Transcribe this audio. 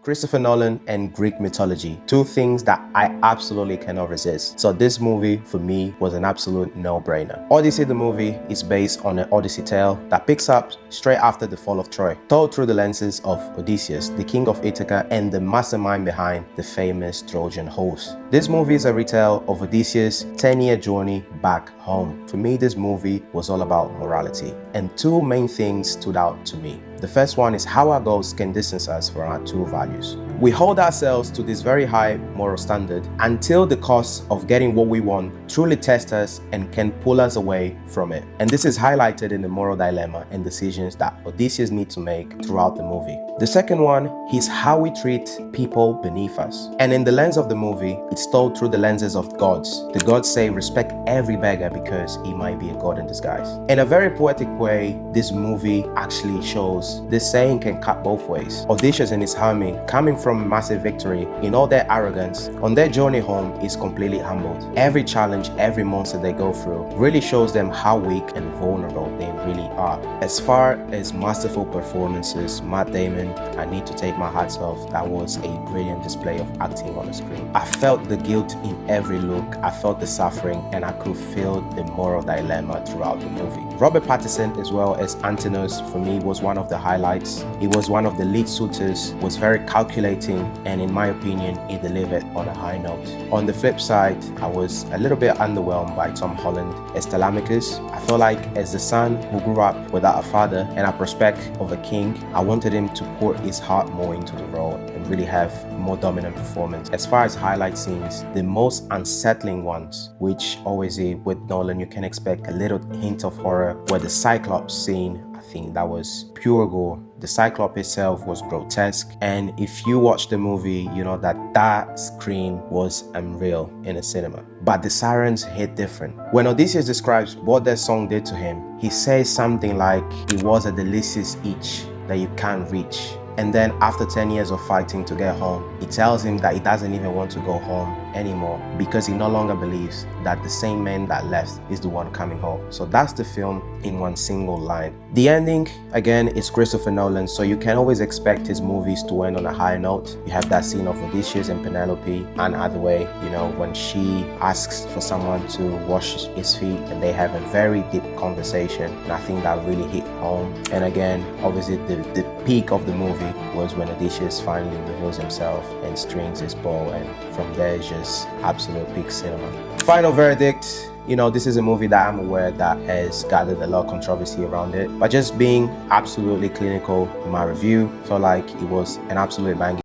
Christopher Nolan and Greek mythology, two things that I absolutely cannot resist. So this movie for me was an absolute no-brainer. Odyssey the movie is based on an Odyssey tale that picks up straight after the fall of Troy, told through the lenses of Odysseus, the king of Ithaca and the mastermind behind the famous Trojan horse. This movie is a retell of Odysseus' 10-year journey back home. For me, this movie was all about morality, and two main things stood out to me. The first one is how our goals can distance us from our true values. We hold ourselves to this very high moral standard until the cost of getting what we want truly tests us and can pull us away from it. And this is highlighted in the moral dilemma and decisions that Odysseus needs to make throughout the movie. The second one is how we treat people beneath us. And in the lens of the movie, it's told through the lenses of gods. The gods say respect every beggar because he might be a god in disguise. In a very poetic way, this movie actually shows this saying can cut both ways. Odysseus and his army, coming from a massive victory, in all their arrogance, on their journey home is completely humbled. Every challenge, every monster they go through really shows them how weak and vulnerable they really are. As far as masterful performances, Matt Damon, I need to take my hats off. That was a brilliant display of acting on the screen. I felt the guilt in every look, I felt the suffering, and I could feel the moral dilemma throughout the movie. Robert Pattinson as well as Antinous for me was one of the highlights. He was one of the lead suitors, was very calculating, and in my opinion, he delivered on a high note. On the flip side, I was a little bit underwhelmed by Tom Holland as Telemachus. I felt like as the son who grew up without a father and a prospect of a king, I wanted him to pour his heart more into the role and really have more dominant performance. As far as highlight scenes, the most unsettling ones, which always with Nolan you can expect a little hint of horror, were the Cyclops scene. I think that was pure gore. The Cyclops itself was grotesque, and if you watch the movie, you know that scream was unreal in a cinema. But the sirens hit different. When Odysseus describes what their song did to him, he says something like it was a delicious itch that you can't reach. And then after 10 years of fighting to get home, he tells him that he doesn't even want to go home anymore because he no longer believes that the same man that left is the one coming home. So that's the film in one single line. The ending, again, is Christopher Nolan, so you can always expect his movies to end on a high note. You have that scene of Odysseus and Penelope, Anne Hathaway, you know, when she asks for someone to wash his feet and they have a very deep conversation, and I think that really hit home. And again, obviously the peak of the movie was when Odysseus finally reveals himself and strings his bow, and from there it's just absolute peak cinema. Final verdict, you know, this is a movie that I'm aware that has gathered a lot of controversy around it, but just being absolutely clinical in my review, felt like it was an absolute banger.